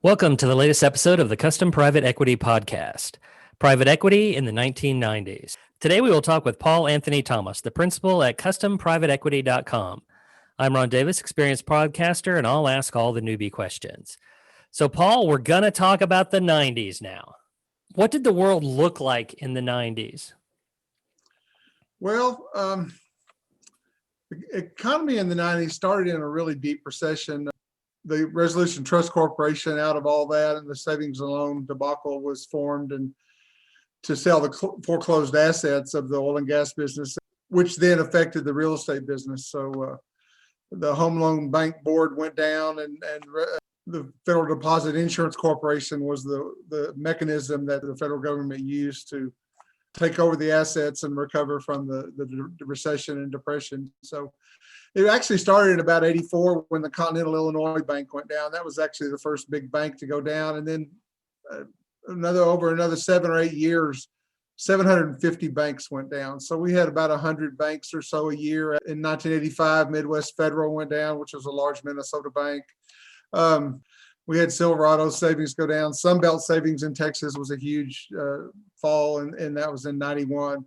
Welcome to the latest episode of the Custom Private Equity Podcast, Private Equity in the 1990s. Today we will talk with Paul Anthony Thomas, the principal at CustomPrivateEquity.com. I'm Ron Davis, experienced podcaster, and I'll ask all the newbie questions. So, Paul, we're going to talk about the 90s now. What did the world look like in the 90s? Well, the economy in the 90s started in a really deep recession. The Resolution Trust Corporation, out of all that, and the savings and loan debacle was formed, and to sell the foreclosed assets of the oil and gas business, which then affected the real estate business. So the Home Loan Bank Board went down, and the Federal Deposit Insurance Corporation was the mechanism that the federal government used to take over the assets and recover from the recession and depression. So it actually started in about 84 when the Continental Illinois Bank went down. That was actually the first big bank to go down. And then over another 7 or 8 years, 750 banks went down. So we had about 100 banks or so a year. In 1985, Midwest Federal went down, which was a large Minnesota bank. We had Silverado Savings go down. Sunbelt Savings in Texas was a huge fall, and that was in 91.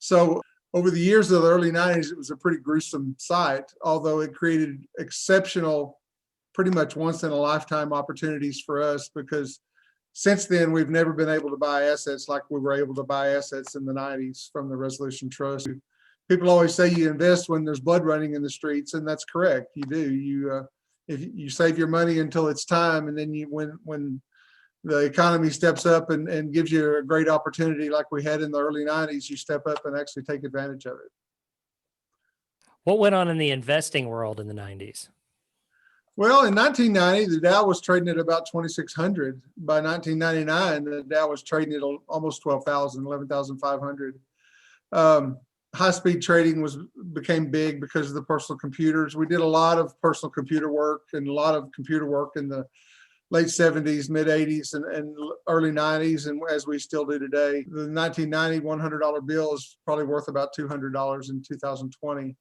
So over the years of the early 90s, it was a pretty gruesome sight, although it created exceptional, pretty much once-in-a-lifetime opportunities for us, because since then, we've never been able to buy assets like we were able to buy assets in the 90s from the Resolution Trust. People always say you invest when there's blood running in the streets, and that's correct. You do. If you save your money until it's time, and then when the economy steps up and gives you a great opportunity like we had in the early 90s, you step up and actually take advantage of it. What went on in the investing world in the 90s? Well, in 1990, the Dow was trading at about 2,600. By 1999, the Dow was trading at almost 12,000, 11,500. High-speed trading became big because of the personal computers. We did a lot of personal computer work and a lot of computer work in the late 70s, mid 80s, and early 90s, and as we still do today. The 1990 $100 bill is probably worth about $200 in 2020.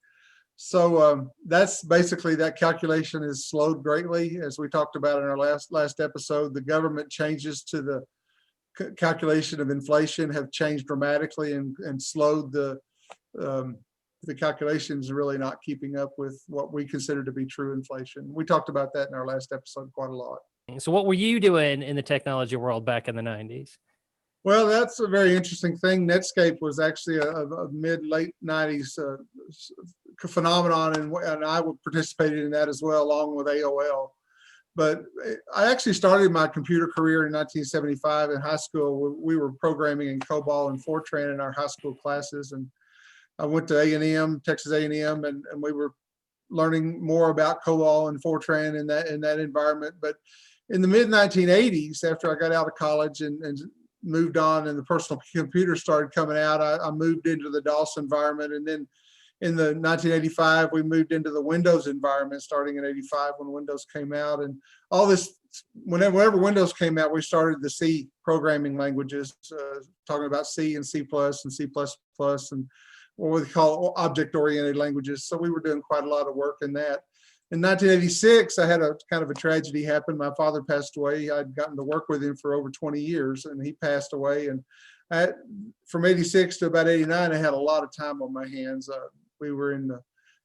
So that's basically, that calculation has slowed greatly. As we talked about in our last episode, the government changes to the calculation of inflation have changed dramatically and slowed the calculations, really not keeping up with what we consider to be true inflation. We talked about that in our last episode quite a lot. So what were you doing in the technology world back in the 90s? Well, that's a very interesting thing. Netscape was actually a mid-late 90s phenomenon, and I participated in that as well, along with AOL. But I actually started my computer career in 1975 in high school. We were programming in COBOL and Fortran in our high school classes, and I went to A&M, Texas A&M, and we were learning more about COBOL and Fortran in that environment. But in the mid-1980s, after I got out of college and moved on and the personal computer started coming out, I moved into the DOS environment. And then in the 1985, we moved into the Windows environment, starting in 85 when Windows came out. And all this, whenever Windows came out, we started the C programming languages, talking about C and C++ and C++ and what we call object-oriented languages. So we were doing quite a lot of work in that. In 1986, I had a kind of a tragedy happen. My father passed away. I'd gotten to work with him for over 20 years, and he passed away. And from 86 to about 89, I had a lot of time on my hands. We were in the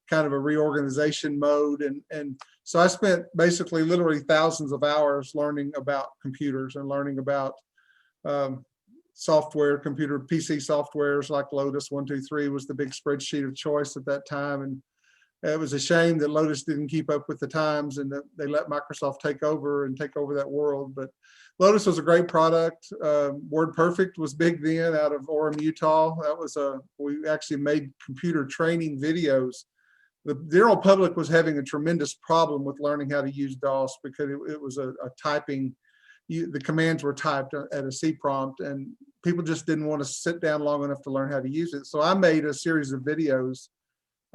kind of a reorganization mode. And so I spent basically literally thousands of hours learning about computers and learning about software, computer PC softwares like Lotus 123 was the big spreadsheet of choice at that time. And it was a shame that Lotus didn't keep up with the times and that they let Microsoft take over that world. But Lotus was a great product. WordPerfect was big then, out of Orem, Utah. We actually made computer training videos. The general public was having a tremendous problem with learning how to use DOS because it was a typing. The commands were typed at a C prompt, and people just didn't want to sit down long enough to learn how to use it. So I made a series of videos.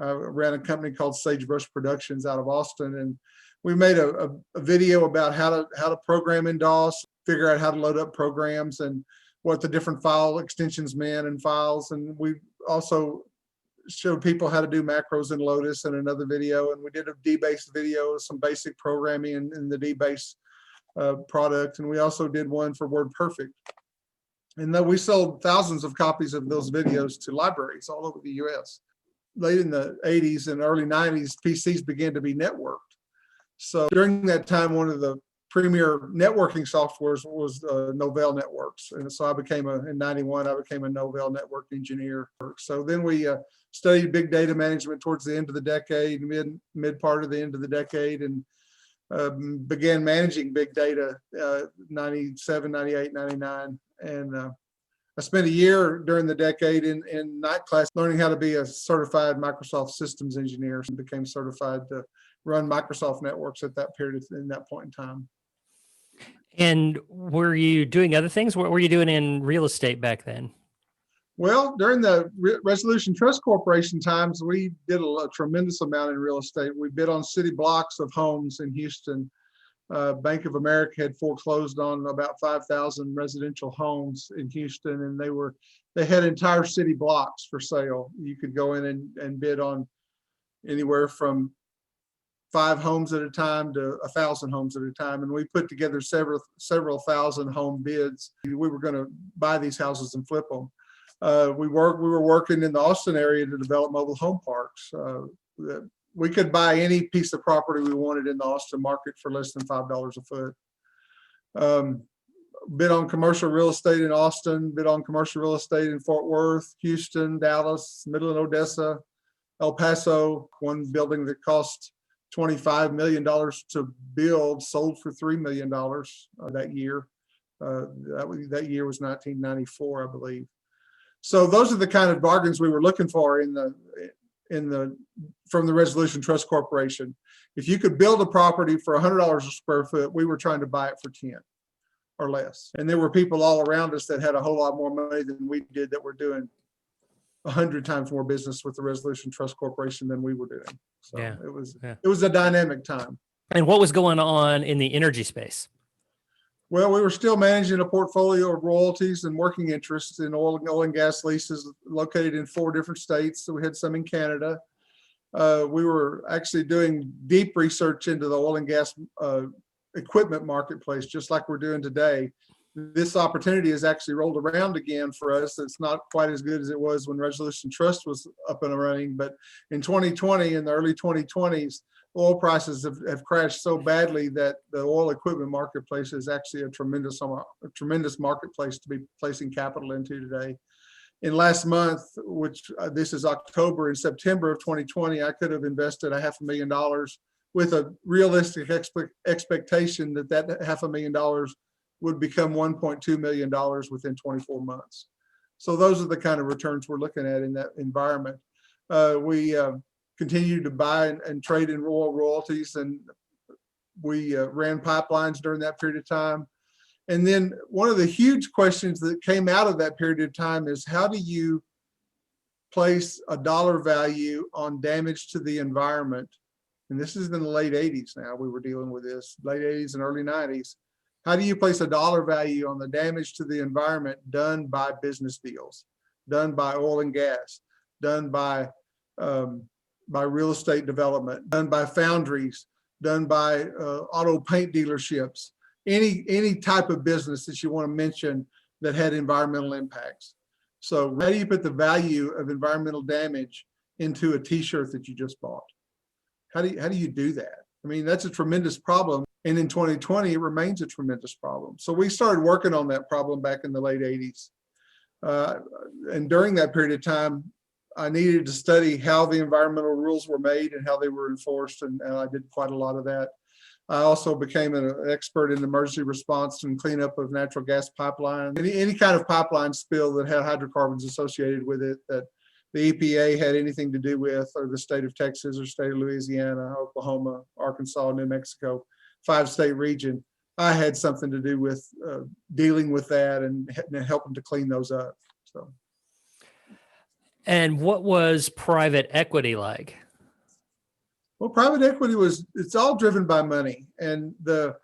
Ran a company called Sagebrush Productions out of Austin, and we made a video about how to program in DOS, figure out how to load up programs and what the different file extensions meant and files. And we also showed people how to do macros in Lotus in another video, and we did a DBase video, some basic programming in the DBase product, and we also did one for WordPerfect. And then we sold thousands of copies of those videos to libraries all over the US. Late in the 80s and early 90s, PCs began to be networked. So during that time, one of the premier networking softwares was Novell Networks. And so in 91, I became a Novell network engineer. So then we studied big data management towards the end of the decade, mid part of the end of the decade, and began managing big data 97, 98, 99. And I spent a year during the decade in night class learning how to be a certified Microsoft systems engineer, and became certified to run Microsoft networks at that period, in that point in time. And were you doing other things? What were you doing in real estate back then? Well, during the Resolution Trust Corporation times, we did a tremendous amount in real estate. We bid on city blocks of homes in Houston. Bank of America had foreclosed on about 5,000 residential homes in Houston, and they had entire city blocks for sale. You could go in and bid on anywhere from 5 homes at a time to 1,000 homes at a time. And we put together several thousand home bids. We were going to buy these houses and flip them. We were working in the Austin area to develop mobile home parks. We could buy any piece of property we wanted in the Austin market for less than $5 a foot. Bid on commercial real estate in Austin, bid on commercial real estate in Fort Worth, Houston, Dallas, Midland, Odessa, El Paso. One building that cost $25 million to build sold for $3 million that year. That year was 1994, I believe. So those are the kind of bargains we were looking for from the Resolution Trust Corporation. If you could build a property for $100 a square foot, we were trying to buy it for 10 or less. And there were people all around us that had a whole lot more money than we did, that were doing 100 times more business with the Resolution Trust Corporation than we were doing. So yeah, it was a dynamic time. And what was going on in the energy space? Well, we were still managing a portfolio of royalties and working interests in oil and gas leases located in 4 different states. So we had some in Canada. We were actually doing deep research into the oil and gas equipment marketplace, just like we're doing today. This opportunity has actually rolled around again for us. It's not quite as good as it was when Resolution Trust was up and running, but in 2020, in the early 2020s, oil prices have crashed so badly that the oil equipment marketplace is actually a tremendous marketplace to be placing capital into today. In last month, which this is October and September of 2020, I could have invested $500,000 with a realistic expectation that $500,000 would become $1.2 million within 24 months. So those are the kind of returns we're looking at in that environment. We continued to buy and trade in oil royalties, and we ran pipelines during that period of time. And then one of the huge questions that came out of that period of time is, how do you place a dollar value on damage to the environment? And this is in the late 80s now, we were dealing with this, late 80s and early 90s. How do you place a dollar value on the damage to the environment done by business deals, done by oil and gas, done by real estate development, done by foundries, done by auto paint dealerships, any type of business that you want to mention that had environmental impacts? So how do you put the value of environmental damage into a t-shirt that you just bought? How do you do that? I mean, that's a tremendous problem. And in 2020, it remains a tremendous problem. So we started working on that problem back in the late 80s. And during that period of time, I needed to study how the environmental rules were made and how they were enforced. And I did quite a lot of that. I also became an expert in emergency response and cleanup of natural gas pipelines. Any kind of pipeline spill that had hydrocarbons associated with it that the EPA had anything to do with, or the state of Texas or state of Louisiana, Oklahoma, Arkansas, New Mexico, 5-state region, I had something to do with dealing with that and helping to clean those up. So. And what was private equity like? Well, private equity it's all driven by money. And the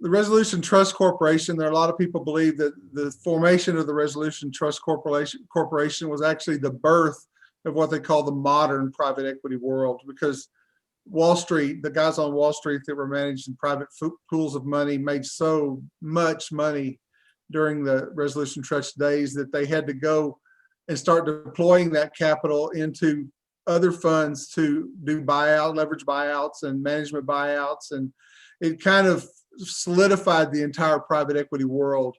Resolution Trust Corporation, there are a lot of people believe that the formation of the Resolution Trust Corporation was actually the birth of what they call the modern private equity world, because Wall Street, the guys on Wall Street that were managing private pools of money made so much money during the Resolution Trust days that they had to go and start deploying that capital into other funds to do leverage buyouts and management buyouts. And it kind of solidified the entire private equity world.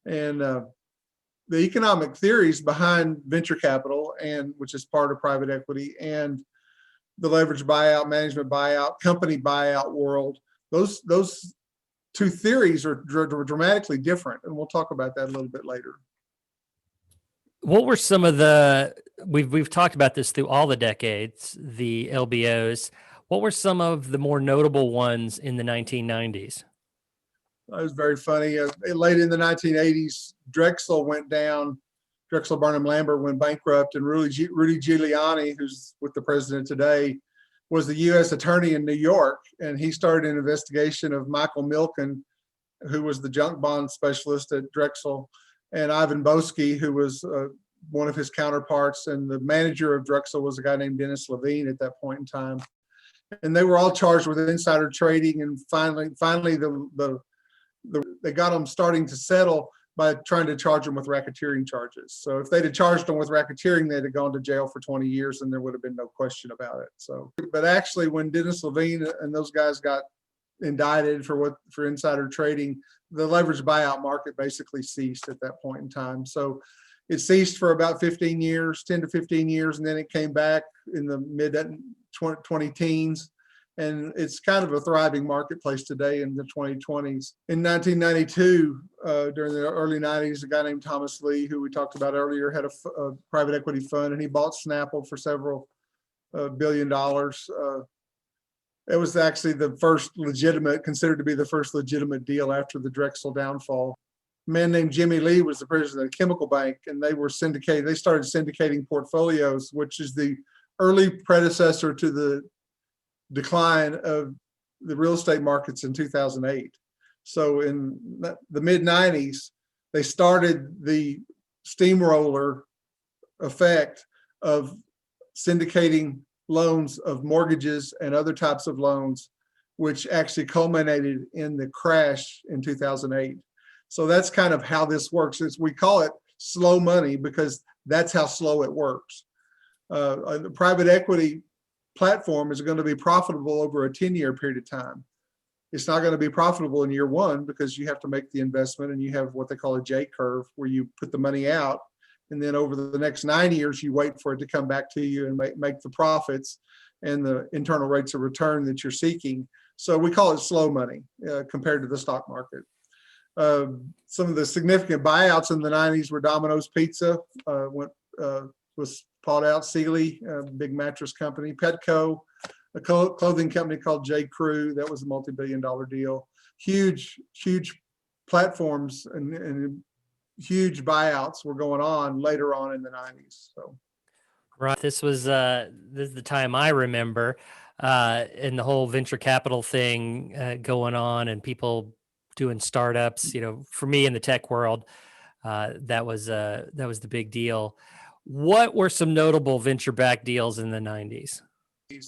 And the economic theories behind venture capital, and which is part of private equity, and the leverage buyout, management buyout, company buyout world, those two theories are dramatically different. And we'll talk about that a little bit later. What were some of we've talked about this through all the decades, the LBOs. What were some of the more notable ones in the 1990s? It was very funny. Late in the 1980s, Drexel went down. Drexel Burnham Lambert went bankrupt, and Rudy Giuliani, who's with the president today, was the U.S. attorney in New York, and he started an investigation of Michael Milken, who was the junk bond specialist at Drexel, and Ivan Boesky, who was one of his counterparts, and the manager of Drexel was a guy named Dennis Levine at that point in time. And they were all charged with insider trading, and finally they got them starting to settle by trying to charge them with racketeering charges. So if they'd have charged them with racketeering, they'd have gone to jail for 20 years and there would have been no question about it. So, but actually when Dennis Levine and those guys got indicted for insider trading, the leveraged buyout market basically ceased at that point in time. So it ceased for about 15 years, 10 to 15 years, and then it came back in the mid 20 teens. And it's kind of a thriving marketplace today in the 2020s. In 1992, during the early 90s, a guy named Thomas Lee, who we talked about earlier, had a private equity fund, and he bought Snapple for several $1 billion. It was actually considered to be the first legitimate deal after the Drexel downfall. A man named Jimmy Lee was the president of the Chemical Bank, and they started syndicating portfolios, which is the early predecessor to the decline of the real estate markets in 2008. So in the mid 90s, they started the steamroller effect of syndicating loans of mortgages and other types of loans, which actually culminated in the crash in 2008. So that's kind of how this works. We call it slow money because that's how slow it works. The private equity platform is going to be profitable over a 10-year period of time. It's not going to be profitable in year one because you have to make the investment and you have what they call a J curve where you put the money out, and then over the next 9 years you wait for it to come back to you and make the profits and the internal rates of return that you're seeking. So we call it slow money compared to the stock market. Some of the significant buyouts in the 90s were Domino's Pizza, was bought out, Sealy, a big mattress company, Petco, a clothing company called J. Crew, that was a multi-billion-dollar deal. Huge platforms and huge buyouts were going on later on in the 90s. So, right, this is the time I remember, and the whole venture capital thing going on, and people doing startups. For me in the tech world, that was the big deal. What were some notable venture-backed deals in the 90s?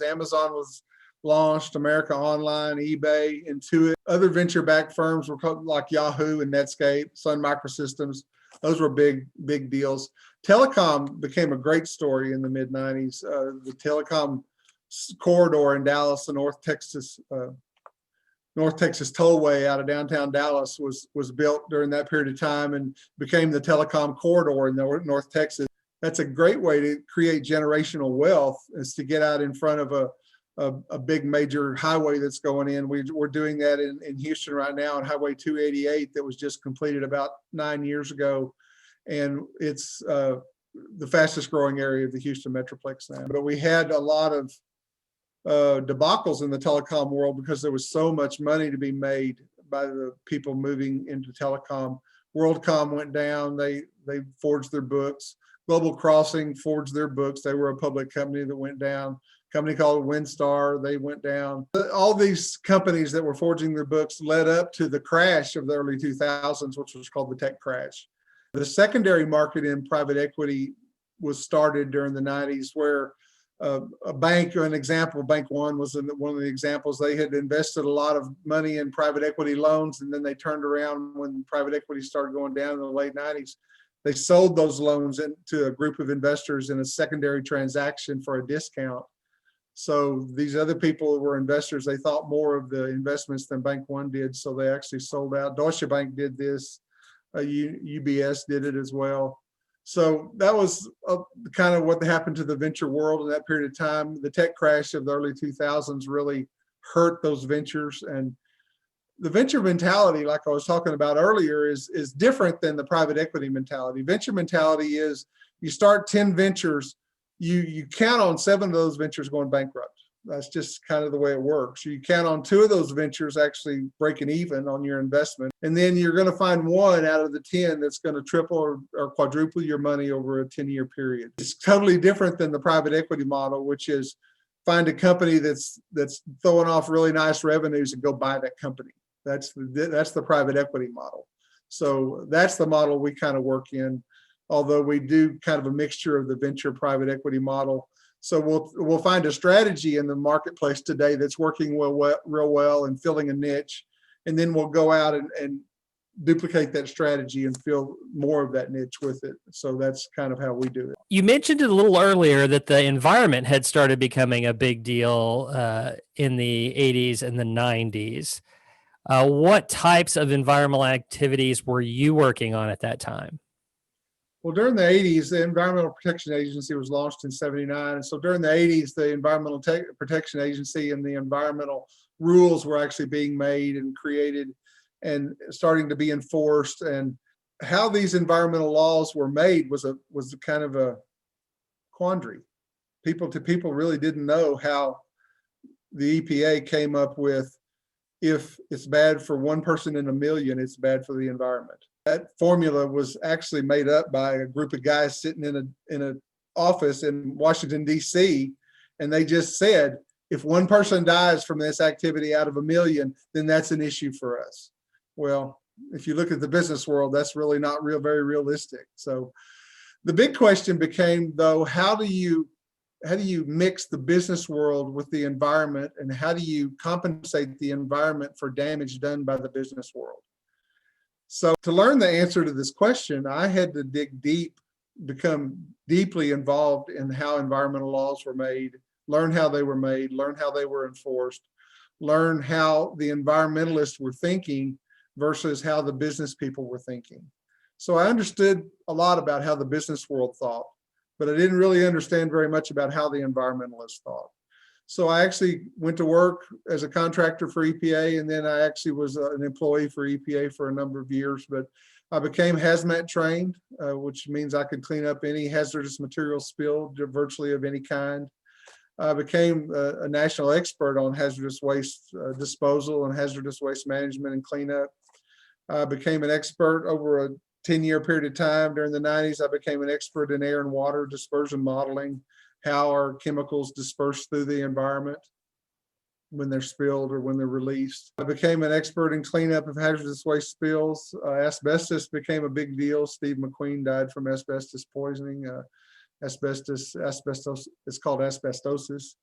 Amazon was launched, America Online, eBay, Intuit. Other venture-backed firms were called like Yahoo and Netscape, Sun Microsystems. Those were big deals. Telecom became a great story in the mid-90s. The telecom corridor in Dallas, the North Texas Tollway out of downtown Dallas was built during that period of time and became the telecom corridor in North Texas. That's a great way to create generational wealth, is to get out in front of a big major highway that's going in. We're doing that in Houston right now on Highway 288 that was just completed about 9 years ago. And it's the fastest growing area of the Houston Metroplex now. But we had a lot of debacles in the telecom world because there was so much money to be made by the people moving into telecom. WorldCom went down, they forged their books. Global Crossing forged their books. They were a public company that went down. A company called Windstar, they went down. All these companies that were forging their books led up to the crash of the early 2000s, which was called the tech crash. The secondary market in private equity was started during the 90s, where a bank, an example, Bank One was one of the examples. They had invested a lot of money in private equity loans, and then they turned around when private equity started going down in the late 90s. They sold those loans to a group of investors in a secondary transaction for a discount. So these other people were investors. They thought more of the investments than Bank One did, so they actually sold out. Deutsche Bank did this. UBS did it as well. So that was kind of what happened to the venture world in that period of time. The tech crash of the early 2000s really hurt those ventures. And the venture mentality, like I was talking about earlier, is different than the private equity mentality. Venture mentality is you start 10 ventures, you count on 7 of those ventures going bankrupt. That's just kind of the way it works. You count on 2 of those ventures actually breaking even on your investment. And then you're going to find 1 out of the 10 that's going to triple or quadruple your money over a 10-year period. It's totally different than the private equity model, which is find a company that's throwing off really nice revenues and go buy that company. That's the private equity model. So that's the model we kind of work in, although we do kind of a mixture of the venture private equity model. So we'll find a strategy in the marketplace today that's working real well and filling a niche, and then we'll go out and duplicate that strategy and fill more of that niche with it. So that's kind of how we do it. You mentioned it a little earlier that the environment had started becoming a big deal in the 80s and the 90s. What types of environmental activities were you working on at that time? Well, during the 80s, the Environmental Protection Agency was launched in 79. And so during the 80s, the Environmental Protection Agency and the environmental rules were actually being made and created and starting to be enforced. And how these environmental laws were made was kind of a quandary. People really didn't know how the EPA came up with, if it's bad for 1 person in a million, it's bad for the environment. That formula was actually made up by a group of guys sitting in an office in Washington, D.C., and they just said, if 1 person dies from this activity out of a million, then that's an issue for us. Well, if you look at the business world, that's really not very realistic. So the big question became, though, how do you mix the business world with the environment, and how do you compensate the environment for damage done by the business world? So to learn the answer to this question, I had to dig deep, become deeply involved in how environmental laws were made, learn how they were made, learn how they were enforced, learn how the environmentalists were thinking versus how the business people were thinking. So I understood a lot about how the business world thought, but I didn't really understand very much about how the environmentalists thought. So I actually went to work as a contractor for EPA, and then I actually was an employee for EPA for a number of years. But I became hazmat trained, which means I could clean up any hazardous material spill virtually of any kind. I became a national expert on hazardous waste disposal and hazardous waste management and cleanup. I became an expert over a 10-year period of time. During the 90s, I became an expert in air and water dispersion modeling, how are chemicals dispersed through the environment when they're spilled or when they're released. I became an expert in cleanup of hazardous waste spills. Asbestos became a big deal. Steve McQueen died from asbestos poisoning. Asbestos, it's called asbestosis.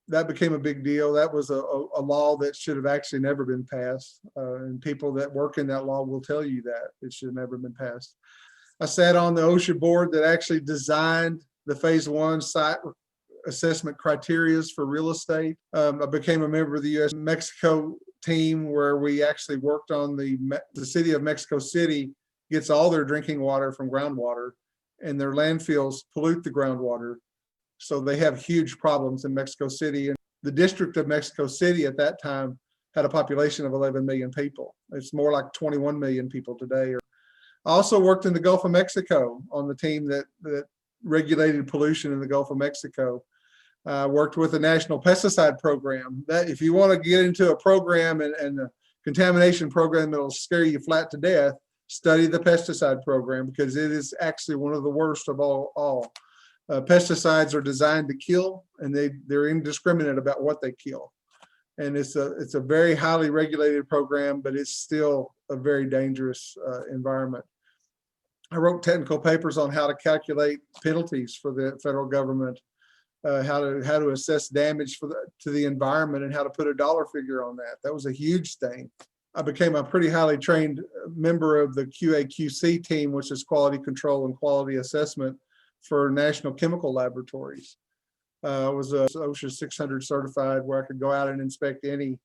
That became a big deal. That was a law that should have actually never been passed. And people that work in that law will tell you that it should have never been passed. I sat on the OSHA board that actually designed the phase 1 site assessment criteria for real estate. I became a member of the U.S.-Mexico team, where we actually worked on the city of Mexico City gets all their drinking water from groundwater, and their landfills pollute the groundwater. So they have huge problems in Mexico City. And the district of Mexico City at that time had a population of 11 million people. It's more like 21 million people today. I also worked in the Gulf of Mexico on the team that regulated pollution in the Gulf of Mexico. Worked with the National Pesticide Program. That if you want to get into a program and a contamination program that'll scare you flat to death, study the pesticide program, because it is actually one of the worst of all. Pesticides are designed to kill, and they're indiscriminate about what they kill. And it's a very highly regulated program, but it's still a very dangerous environment. I wrote technical papers on how to calculate penalties for the federal government, how to assess damage to the environment, and how to put a dollar figure on that. That was a huge thing. I became a pretty highly trained member of the QA/QC team, which is quality control and quality assessment for national chemical laboratories. I was OSHA 600 certified, where I could go out and inspect any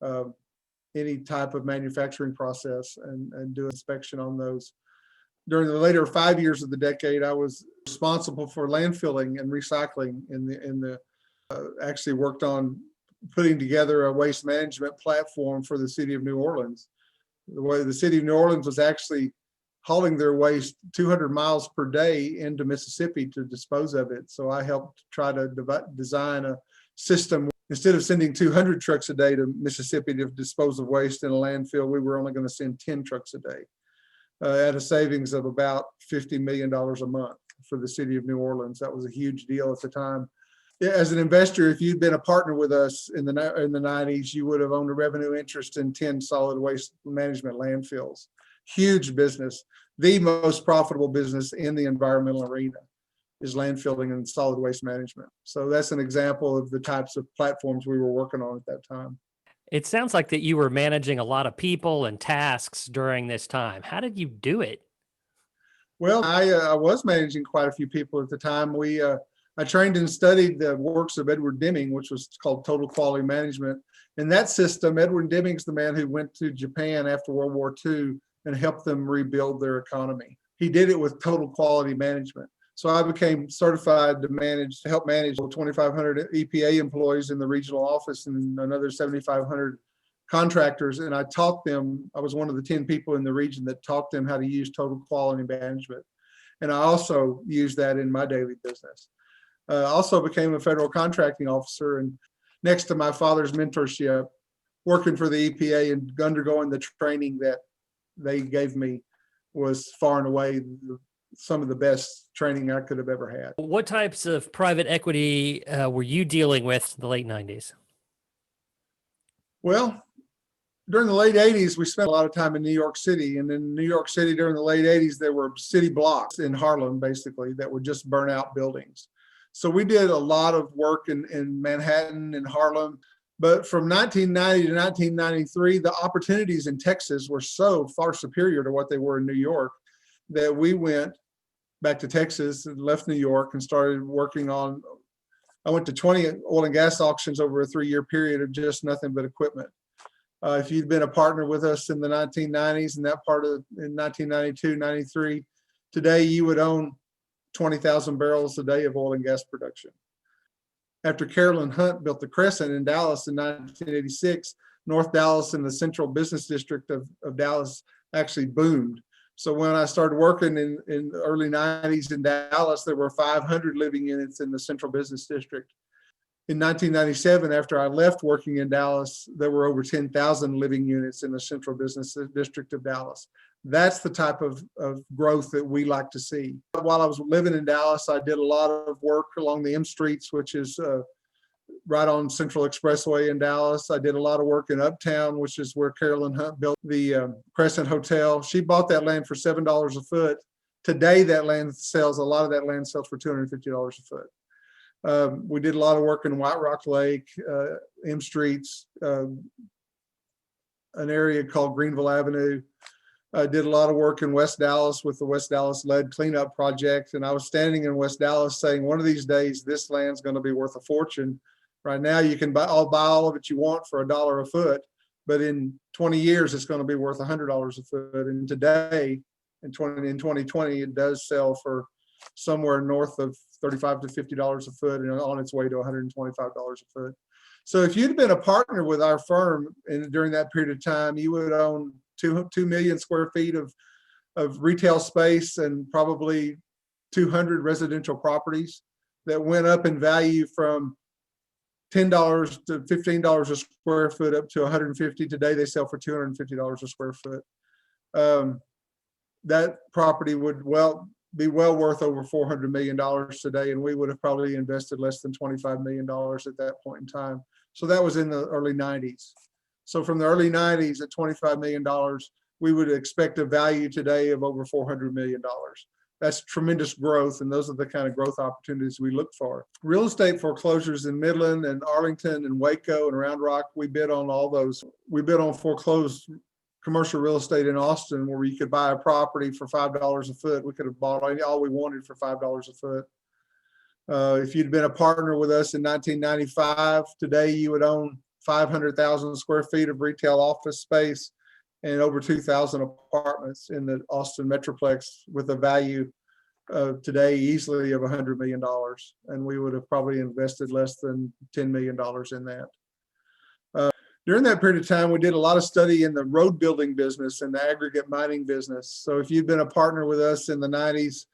type of manufacturing process and do inspection on those. During the later 5 years of the decade, I was responsible for landfilling and recycling actually worked on putting together a waste management platform for the city of New Orleans. The way the city of New Orleans was actually hauling their waste 200 miles per day into Mississippi to dispose of it. So I helped try to design a system. Instead of sending 200 trucks a day to Mississippi to dispose of waste in a landfill, we were only going to send 10 trucks a day at a savings of about $50 million a month for the city of New Orleans. That was a huge deal at the time. As an investor, if you'd been a partner with us in the 90s, you would have owned a revenue interest in 10 solid waste management landfills. Huge business. The most profitable business in the environmental arena is landfilling and solid waste management. So that's an example of the types of platforms we were working on at that time. It sounds like that you were managing a lot of people and tasks during this time. How did you do it? Well, I was managing quite a few people at the time. I trained and studied the works of Edward Deming, which was called Total Quality Management. In that system, Edward Deming's the man who went to Japan after World War II and helped them rebuild their economy. He did it with total quality management. So I became certified to help manage 2,500 EPA employees in the regional office and another 7,500 contractors. And I taught them, I was one of the 10 people in the region that taught them how to use total quality management. And I also used that in my daily business. I also became a federal contracting officer, and next to my father's mentorship, working for the EPA and undergoing the training that they gave me was far and away some of the best training I could have ever had. What types of private equity were you dealing with in the late 90s? Well, during the late 80s, we spent a lot of time in New York City. And in New York City during the late 80s, there were city blocks in Harlem, basically, that were just burnt-out buildings. So we did a lot of work in Manhattan and Harlem. But from 1990 to 1993, the opportunities in Texas were so far superior to what they were in New York that we went back to Texas and left New York and started working on, I went to 20 oil and gas auctions over a 3-year period of just nothing but equipment. If you'd been a partner with us in the 1990s and that part of in 1992, 93, today you would own 20,000 barrels a day of oil and gas production. After Carolyn Hunt built the Crescent in Dallas in 1986, North Dallas and the central business district of Dallas actually boomed. So when I started working in the early 90s in Dallas, there were 500 living units in the central business district. In 1997, after I left working in Dallas, there were over 10,000 living units in the central business district of Dallas. That's the type of growth that we like to see. While I was living in Dallas, I did a lot of work along the M Streets, which is right on Central Expressway in Dallas. I did a lot of work in Uptown, which is where Carolyn Hunt built the Crescent Hotel. She bought that land for $7 a foot. Today, a lot of that land sells for $250 a foot. We did a lot of work in White Rock Lake, M Streets, an area called Greenville Avenue. I did a lot of work in West Dallas with the West Dallas Lead Cleanup Project. And I was standing in West Dallas saying, one of these days, this land's going to be worth a fortune. Right now, you can buy all of it you want for $1 a foot. But in 20 years, it's going to be worth $100 a foot. And today, in 2020, it does sell for somewhere north of $35 to $50 a foot and on its way to $125 a foot. So if you'd been a partner with our firm during that period of time, you would own 2 million square feet of retail space and probably 200 residential properties that went up in value from $10 to $15 a square foot up to $150. Today they sell for $250 a square foot. That property would be well worth over $400 million today, and we would have probably invested less than $25 million at that point in time. So that was in the early 90s. So from the early 90s at $25 million, we would expect a value today of over $400 million. That's tremendous growth, and those are the kind of growth opportunities we look for. Real estate foreclosures in Midland and Arlington and Waco and Round Rock, we bid on all those. We bid on foreclosed commercial real estate in Austin, where you could buy a property for $5 a foot. We could have bought all we wanted for $5 a foot. If you'd been a partner with us in 1995, today you would own 500,000 square feet of retail office space and over 2,000 apartments in the Austin Metroplex with a value today easily of $100 million. And we would have probably invested less than $10 million in that. During that period of time, we did a lot of study in the road building business and the aggregate mining business. So if you'd been a partner with us in the 90s,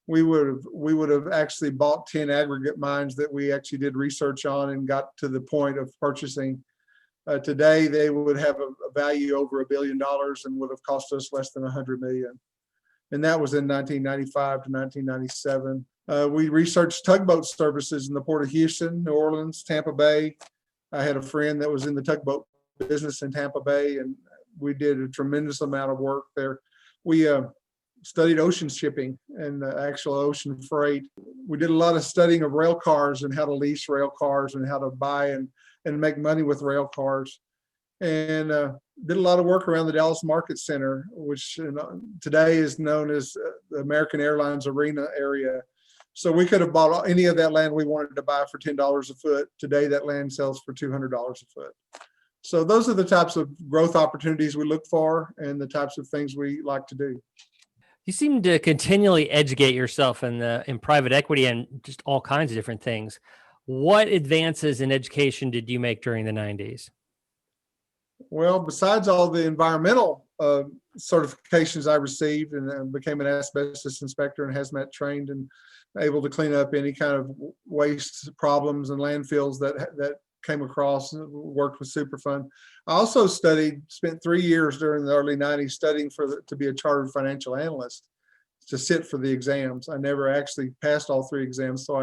we would have actually bought 10 aggregate mines that we actually did research on and got to the point of purchasing. Today, they would have a value over $1 billion and would have cost us less than $100 million. And that was in 1995 to 1997. We researched tugboat services in the Port of Houston, New Orleans, Tampa Bay. I had a friend that was in the tugboat business in Tampa Bay, and we did a tremendous amount of work there. We studied ocean shipping and the actual ocean freight. We did a lot of studying of rail cars and how to lease rail cars and how to buy and make money with rail cars. And did a lot of work around the Dallas Market Center, which today is known as the American Airlines Arena area. So we could have bought any of that land we wanted to buy for $10 a foot. Today, that land sells for $200 a foot. So those are the types of growth opportunities we look for and the types of things we like to do. You seem to continually educate yourself in private equity and just all kinds of different things. What advances in education did you make during the 90s? Well, besides all the environmental certifications I received and became an asbestos inspector and hazmat trained and able to clean up any kind of waste problems and landfills that came across, worked with Superfund. I also spent 3 years during the early 90s studying to be a chartered financial analyst, to sit for the exams. I never actually passed all 3 exams, so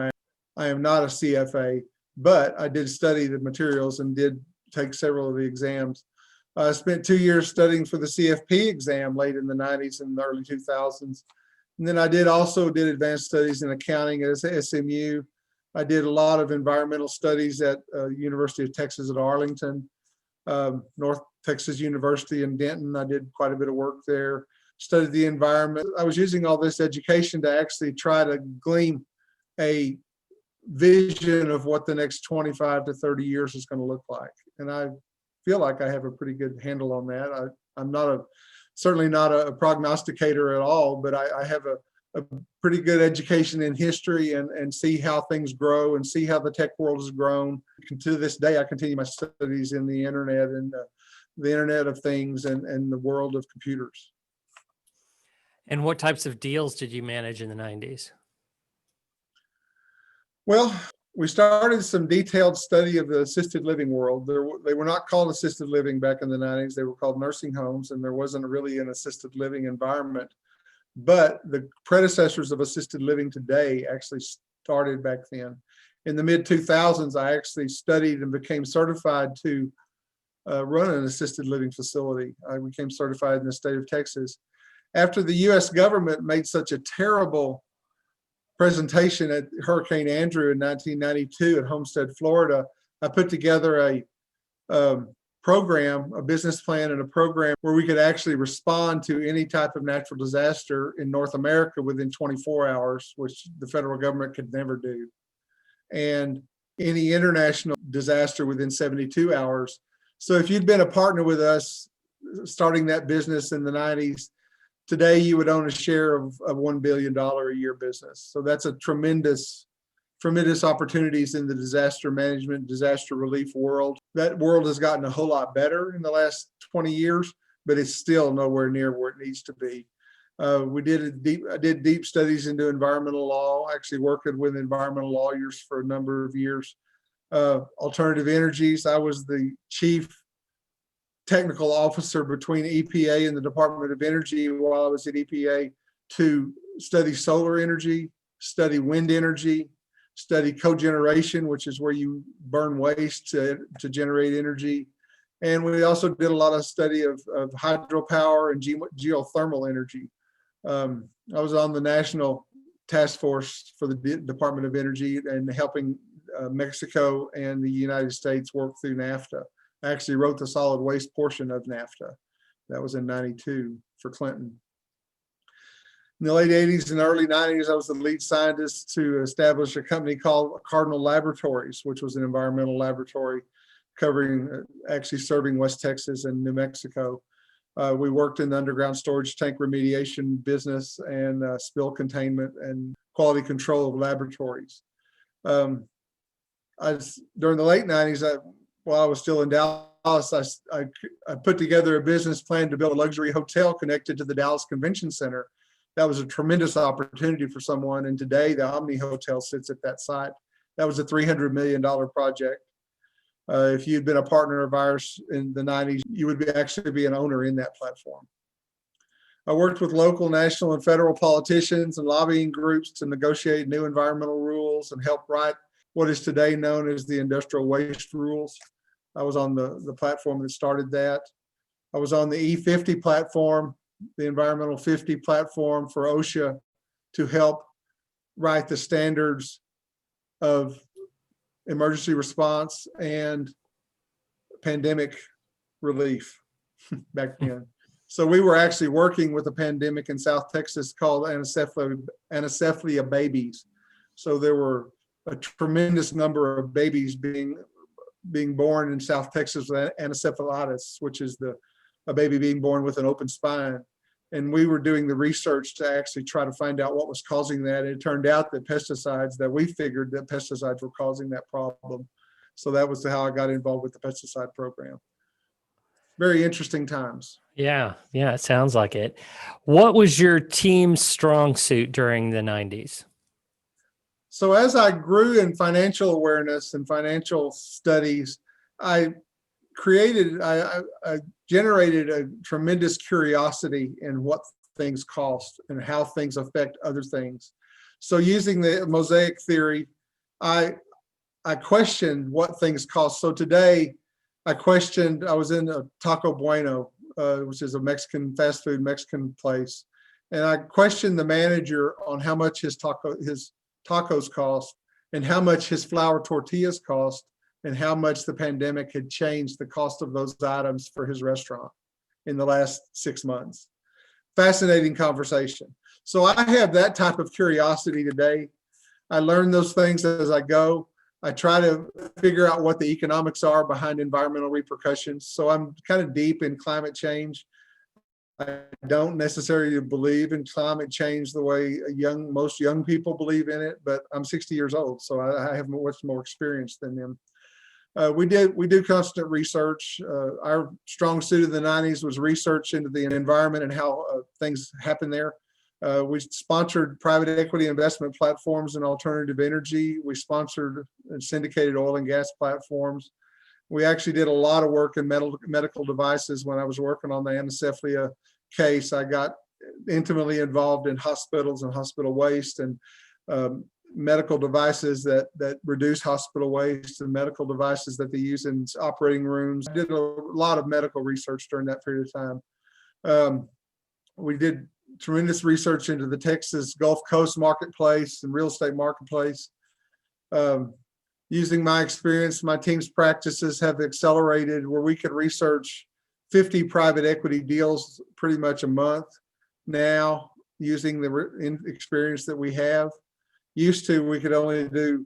I am not a CFA, but I did study the materials and did take several of the exams. I spent 2 years studying for the CFP exam late in the 90s and the early 2000s. And then I did advanced studies in accounting at SMU. I did a lot of environmental studies at University of Texas at Arlington, North Texas University in Denton. I did quite a bit of work there, studied the environment. I was using all this education to actually try to glean a vision of what the next 25 to 30 years is going to look like. And I feel like I have a pretty good handle on that. I'm certainly not a prognosticator at all, but I have a pretty good education in history and see how things grow and see how the tech world has grown. To this day, I continue my studies in the internet and the Internet of Things and the world of computers. And what types of deals did you manage in the 90s? Well, we started some detailed study of the assisted living world. They were not called assisted living back in the 90s. They were called nursing homes, and there wasn't really an assisted living environment. But the predecessors of assisted living today actually started back then. In the mid-2000s, I actually studied and became certified to run an assisted living facility. I became certified in the state of Texas. After the U.S. government made such a terrible presentation at Hurricane Andrew in 1992 at Homestead, Florida, I put together a program, a business plan and a program where we could actually respond to any type of natural disaster in North America within 24 hours, which the federal government could never do, and any international disaster within 72 hours. So if you'd been a partner with us starting that business in the 90s, today you would own a share of $1 billion a year business. So that's a tremendous opportunities in the disaster management, disaster relief world. That world has gotten a whole lot better in the last 20 years, but it's still nowhere near where it needs to be. I did deep studies into environmental law, actually working with environmental lawyers for a number of years. Alternative energies, I was the chief technical officer between EPA and the Department of Energy while I was at EPA to study solar energy, study wind energy, study cogeneration, which is where you burn waste to generate energy, And we also did a lot of study of hydropower and geothermal energy. I was on the national task force for the Department of Energy and helping Mexico and the United States work through NAFTA. I actually wrote the solid waste portion of NAFTA. That was in 92 for Clinton. In the late 80s and early 90s, I was the lead scientist to establish a company called Cardinal Laboratories, which was an environmental laboratory covering, actually serving West Texas and New Mexico. We worked in the underground storage tank remediation business and spill containment and quality control of laboratories. During the late 90s, while I was still in Dallas, I put together a business plan to build a luxury hotel connected to the Dallas Convention Center. That was a tremendous opportunity for someone. And today the Omni Hotel sits at that site. That was a $300 million project. If you'd been a partner of ours in the 90s, you would actually be an owner in that platform. I worked with local, national, and federal politicians and lobbying groups to negotiate new environmental rules and help write what is today known as the industrial waste rules. I was on the platform that started that. I was on the E50 platform, the Environmental 50 platform for OSHA, to help write the standards of emergency response and pandemic relief back then. So we were actually working with a pandemic in South Texas called anencephalia babies. So there were a tremendous number of babies being born in South Texas with anencephalitis, which is a baby being born with an open spine. And we were doing the research to actually try to find out what was causing that. And it turned out that we figured that pesticides were causing that problem. So that was how I got involved with the pesticide program. Very interesting times. Yeah, it sounds like it. What was your team's strong suit during the 90s? So as I grew in financial awareness and financial studies, I generated a tremendous curiosity in what things cost and how things affect other things. So using the mosaic theory, I questioned what things cost. So today I was in a Taco Bueno, which is a fast food Mexican place. And I questioned the manager on how much his tacos cost and how much his flour tortillas cost, and how much the pandemic had changed the cost of those items for his restaurant in the last 6 months. Fascinating conversation. So I have that type of curiosity today. I learn those things as I go. I try to figure out what the economics are behind environmental repercussions. So I'm kind of deep in climate change. I don't necessarily believe in climate change the way most young people believe in it, but I'm 60 years old, so I have much more experience than them. We do constant research. Our strong suit of the 90s was research into the environment and how things happen there. We sponsored private equity investment platforms in alternative energy. We sponsored and syndicated oil and gas platforms. We actually did a lot of work in medical devices. When I was working on the anencephalia case, I got intimately involved in hospitals and hospital waste and medical devices that reduce hospital waste and medical devices that they use in operating rooms. I did a lot of medical research during that period of time. We did tremendous research into the Texas Gulf Coast marketplace and real estate marketplace. Using my experience, my team's practices have accelerated where we could research 50 private equity deals pretty much a month now, using the experience that we have. Used to, we could only do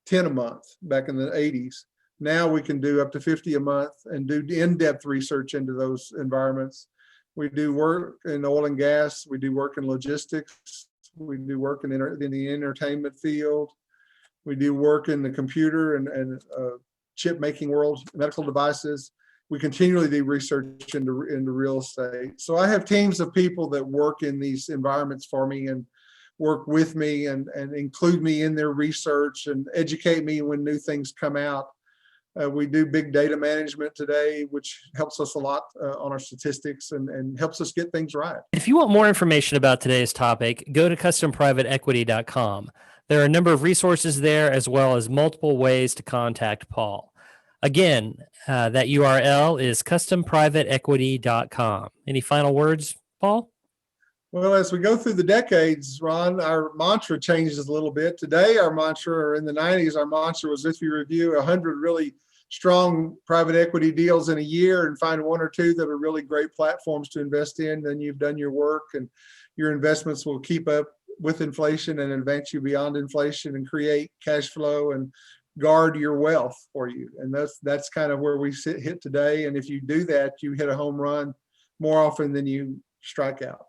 10 a month back in the 80s. Now we can do up to 50 a month and do in-depth research into those environments. We do work in oil and gas. We do work in logistics. We do work in the entertainment field. We do work in the computer and chip making world, medical devices. We continually do research into real estate. So I have teams of people that work in these environments for me and work with me and include me in their research and educate me when new things come out. We do big data management today, which helps us a lot on our statistics and helps us get things right. If you want more information about today's topic, go to customprivateequity.com. There are a number of resources there, as well as multiple ways to contact Paul. Again, that URL is customprivateequity.com. Any final words, Paul? Well, as we go through the decades, Ron, our mantra changes a little bit. Today, our mantra, or in the 90s, our mantra was if you review 100 really strong private equity deals in a year and find one or two that are really great platforms to invest in, then you've done your work and your investments will keep up with inflation and advance you beyond inflation and create cash flow and guard your wealth for you. And that's kind of where we hit today. And if you do that, you hit a home run more often than you strike out.